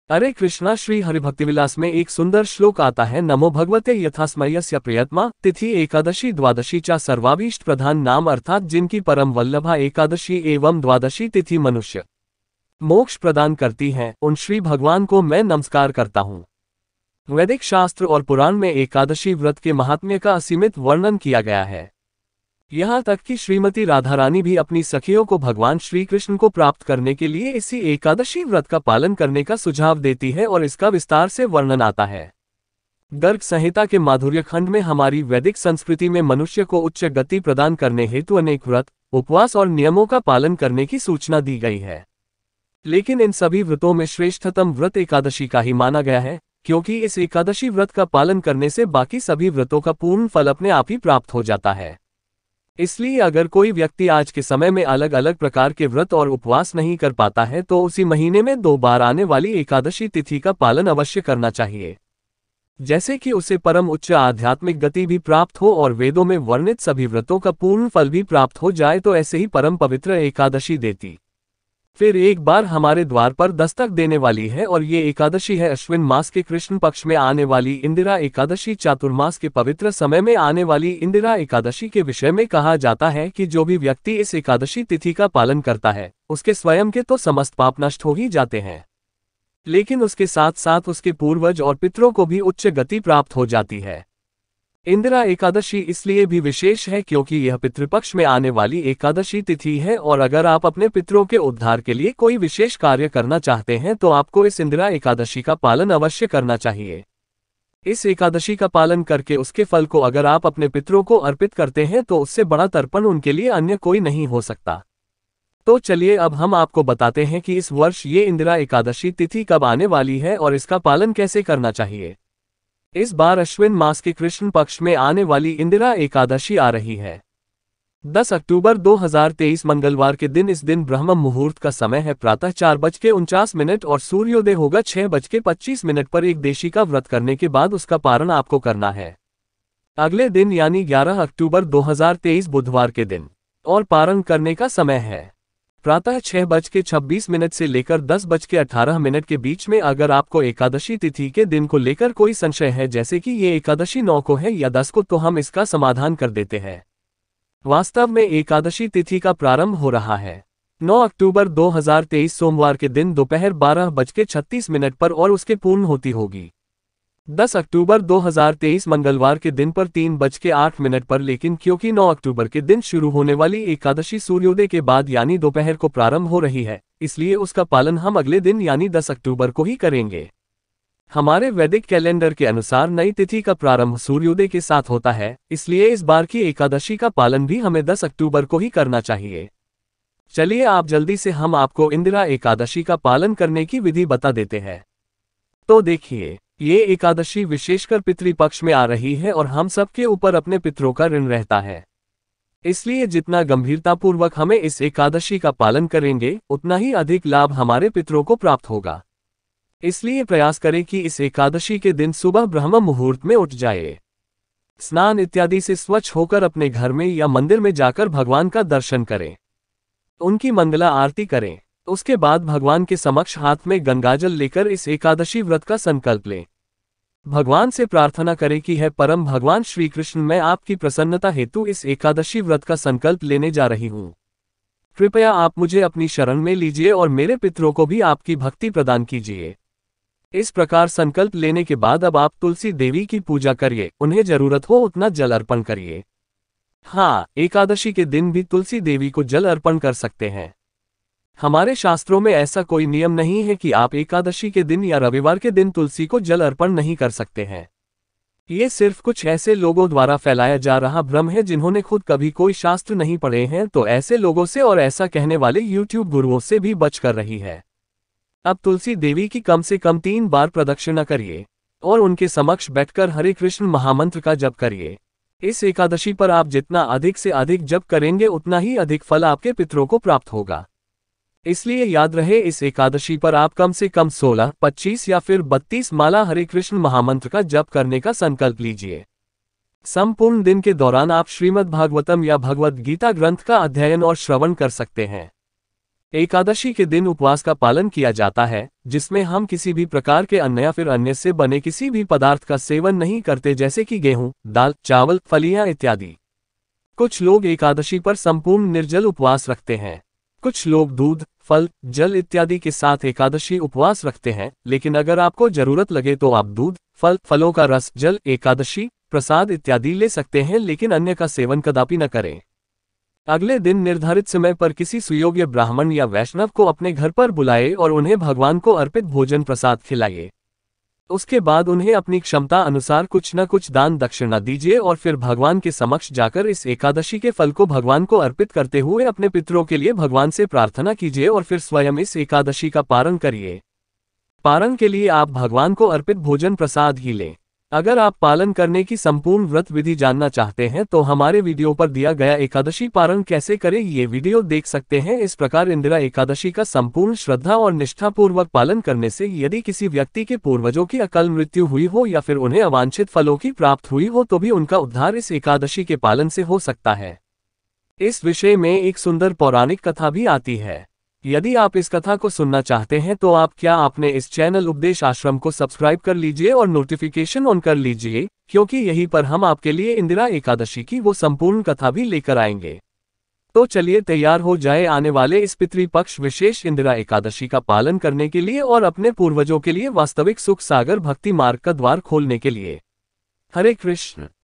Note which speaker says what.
Speaker 1: अरे कृष्णा, श्री हरिभक्तिविलास में एक सुंदर श्लोक आता है, नमो भगवते यथास्मयस्य प्रियतमा तिथि एकादशी द्वादशी चा सर्वाभीष्ट प्रधान नाम, अर्थात जिनकी परम वल्लभा एकादशी एवं द्वादशी तिथि मनुष्य मोक्ष प्रदान करती हैं, उन श्री भगवान को मैं नमस्कार करता हूँ। वैदिक शास्त्र और पुराण में एकादशी व्रत के महात्म्य का असीमित वर्णन किया गया है। यहाँ तक कि श्रीमती राधा रानी भी अपनी सखियों को भगवान श्री कृष्ण को प्राप्त करने के लिए इसी एकादशी व्रत का पालन करने का सुझाव देती है और इसका विस्तार से वर्णन आता है। गर्ग संहिता के माधुर्य खंड में हमारी वैदिक संस्कृति में मनुष्य को उच्च गति प्रदान करने हेतु अनेक व्रत, उपवास और नियमों का पालन करने की सूचना दी गई है। लेकिन इन सभी व्रतों में श्रेष्ठतम व्रत एकादशी का ही माना गया है, क्योंकि इस एकादशी व्रत का पालन करने से बाकी सभी व्रतों का पूर्ण फल अपने आप ही प्राप्त हो जाता है। इसलिए अगर कोई व्यक्ति आज के समय में अलग अलग प्रकार के व्रत और उपवास नहीं कर पाता है तो उसी महीने में 2 बार आने वाली एकादशी तिथि का पालन अवश्य करना चाहिए। जैसे कि उसे परम उच्च आध्यात्मिक गति भी प्राप्त हो और वेदों में वर्णित सभी व्रतों का पूर्ण फल भी प्राप्त हो जाए, तो ऐसे ही परम पवित्र एकादशी देती फिर एक बार हमारे द्वार पर दस्तक देने वाली है, और ये एकादशी है अश्विन मास के कृष्ण पक्ष में आने वाली इंदिरा एकादशी। चातुर्मास के पवित्र समय में आने वाली इंदिरा एकादशी के विषय में कहा जाता है कि जो भी व्यक्ति इस एकादशी तिथि का पालन करता है उसके स्वयं के तो समस्त पाप नष्ट हो ही जाते हैं, लेकिन उसके साथ साथ उसके पूर्वज और पितरों को भी उच्च गति प्राप्त हो जाती है। इंदिरा एकादशी इसलिए भी विशेष है क्योंकि यह पितृपक्ष में आने वाली एकादशी तिथि है, और अगर आप अपने पितरों के उद्धार के लिए कोई विशेष कार्य करना चाहते हैं तो आपको इस इंदिरा एकादशी का पालन अवश्य करना चाहिए। इस एकादशी का पालन करके उसके फल को अगर आप अपने पितरों को अर्पित करते हैं तो उससे बड़ा तर्पण उनके लिए अन्य कोई नहीं हो सकता। तो चलिए अब हम आपको बताते हैं कि इस वर्ष ये इंदिरा एकादशी तिथि कब आने वाली है और इसका पालन कैसे करना चाहिए। इस बार अश्विन मास के कृष्ण पक्ष में आने वाली इंदिरा एकादशी आ रही है 10 अक्टूबर 2023 मंगलवार के दिन। इस दिन ब्रह्म मुहूर्त का समय है प्रातः 4:49 और सूर्योदय होगा 6:25 पर। एक देशी का व्रत करने के बाद उसका पारण आपको करना है अगले दिन यानी 11 अक्टूबर 2023 बुधवार के दिन, और पारण करने का समय है प्रातः 6:26 से लेकर 10:18 के बीच में। अगर आपको एकादशी तिथि के दिन को लेकर कोई संशय है, जैसे कि ये एकादशी 9 को है या 10 को, तो हम इसका समाधान कर देते हैं। वास्तव में एकादशी तिथि का प्रारंभ हो रहा है 9 अक्टूबर 2023 सोमवार के दिन दोपहर 12:36 पर और उसके पूर्ण होती होगी 10 अक्टूबर 2023 मंगलवार के दिन पर 3:08 पर। लेकिन क्योंकि 9 अक्टूबर के दिन शुरू होने वाली एकादशी सूर्योदय के बाद यानी दोपहर को प्रारंभ हो रही है, इसलिए उसका पालन हम अगले दिन यानी 10 अक्टूबर को ही करेंगे। हमारे वैदिक कैलेंडर के अनुसार नई तिथि का प्रारंभ सूर्योदय के साथ होता है, इसलिए इस बार की एकादशी का पालन भी हमें 10 अक्टूबर को ही करना चाहिए। चलिए आप जल्दी से हम आपको इंदिरा एकादशी का पालन करने की विधि बता देते हैं। तो देखिए, ये एकादशी विशेषकर पितृपक्ष में आ रही है और हम सबके ऊपर अपने पितरों का ऋण रहता है, इसलिए जितना गंभीरतापूर्वक हमें इस एकादशी का पालन करेंगे उतना ही अधिक लाभ हमारे पितरों को प्राप्त होगा। इसलिए प्रयास करें कि इस एकादशी के दिन सुबह ब्रह्म मुहूर्त में उठ जाए, स्नान इत्यादि से स्वच्छ होकर अपने घर में या मंदिर में जाकर भगवान का दर्शन करें, उनकी मंगला आरती करें। उसके बाद भगवान के समक्ष हाथ में गंगाजल लेकर इस एकादशी व्रत का संकल्प लें। भगवान से प्रार्थना करें कि है परम भगवान श्री कृष्ण, मैं आपकी प्रसन्नता हेतु इस एकादशी व्रत का संकल्प लेने जा रही हूँ। कृपया आप मुझे अपनी शरण में लीजिए और मेरे पितरों को भी आपकी भक्ति प्रदान कीजिए। इस प्रकार संकल्प लेने के बाद अब आप तुलसी देवी की पूजा करिए, उन्हें जरूरत हो उतना जल अर्पण करिए। हाँ, एकादशी के दिन भी तुलसी देवी को जल अर्पण कर सकते हैं। हमारे शास्त्रों में ऐसा कोई नियम नहीं है कि आप एकादशी के दिन या रविवार के दिन तुलसी को जल अर्पण नहीं कर सकते हैं। ये सिर्फ कुछ ऐसे लोगों द्वारा फैलाया जा रहा भ्रम है जिन्होंने खुद कभी कोई शास्त्र नहीं पढ़े हैं, तो ऐसे लोगों से और ऐसा कहने वाले YouTube गुरुओं से भी बच कर रही है। अब तुलसी देवी की कम से कम 3 बार प्रदक्षिणा करिए और उनके समक्ष बैठकर हरे कृष्ण महामंत्र का जप करिए। इस एकादशी पर आप जितना अधिक से अधिक जप करेंगे उतना ही अधिक फल आपके पितरों को प्राप्त होगा। इसलिए याद रहे, इस एकादशी पर आप कम से कम 16, 25 या फिर 32 माला हरे कृष्ण महामंत्र का जप करने का संकल्प लीजिए। संपूर्ण दिन के दौरान आप श्रीमद् भागवतम या भगवद गीता ग्रंथ का अध्ययन और श्रवण कर सकते हैं। एकादशी के दिन उपवास का पालन किया जाता है, जिसमें हम किसी भी प्रकार के अन्न या फिर अन्य से बने किसी भी पदार्थ का सेवन नहीं करते, जैसे कि गेहूं, दाल, चावल, फलियां इत्यादि। कुछ लोग एकादशी पर संपूर्ण निर्जल उपवास रखते हैं। कुछ लोग दूध, फल, जल इत्यादि के साथ एकादशी उपवास रखते हैं, लेकिन अगर आपको जरूरत लगे तो आप दूध, फल, फलों का रस, जल, एकादशी प्रसाद इत्यादि ले सकते हैं, लेकिन अन्य का सेवन कदापि न करें। अगले दिन निर्धारित समय पर किसी सुयोग्य ब्राह्मण या वैष्णव को अपने घर पर बुलाए और उन्हें भगवान को अर्पित भोजन प्रसाद खिलाइए। उसके बाद उन्हें अपनी क्षमता अनुसार कुछ न कुछ दान दक्षिणा दीजिए और फिर भगवान के समक्ष जाकर इस एकादशी के फल को भगवान को अर्पित करते हुए अपने पितरों के लिए भगवान से प्रार्थना कीजिए और फिर स्वयं इस एकादशी का पारण करिए। पारण के लिए आप भगवान को अर्पित भोजन प्रसाद ही लें। अगर आप पालन करने की संपूर्ण व्रत विधि जानना चाहते हैं तो हमारे वीडियो पर दिया गया एकादशी पारण कैसे करें ये वीडियो देख सकते हैं। इस प्रकार इंदिरा एकादशी का संपूर्ण श्रद्धा और निष्ठापूर्वक पालन करने से यदि किसी व्यक्ति के पूर्वजों की अकाल मृत्यु हुई हो या फिर उन्हें अवांछित फलों की प्राप्त हुई हो तो भी उनका उद्धार इस एकादशी के पालन से हो सकता है। इस विषय में एक सुंदर पौराणिक कथा भी आती है। यदि आप इस कथा को सुनना चाहते हैं तो आपने इस चैनल उपदेश आश्रम को सब्सक्राइब कर लीजिए और नोटिफिकेशन ऑन कर लीजिए, क्योंकि यहीं पर हम आपके लिए इंदिरा एकादशी की वो संपूर्ण कथा भी लेकर आएंगे। तो चलिए तैयार हो जाए आने वाले इस पितृपक्ष विशेष इंदिरा एकादशी का पालन करने के लिए और अपने पूर्वजों के लिए वास्तविक सुख सागर भक्ति मार्ग का द्वार खोलने के लिए। हरे कृष्ण।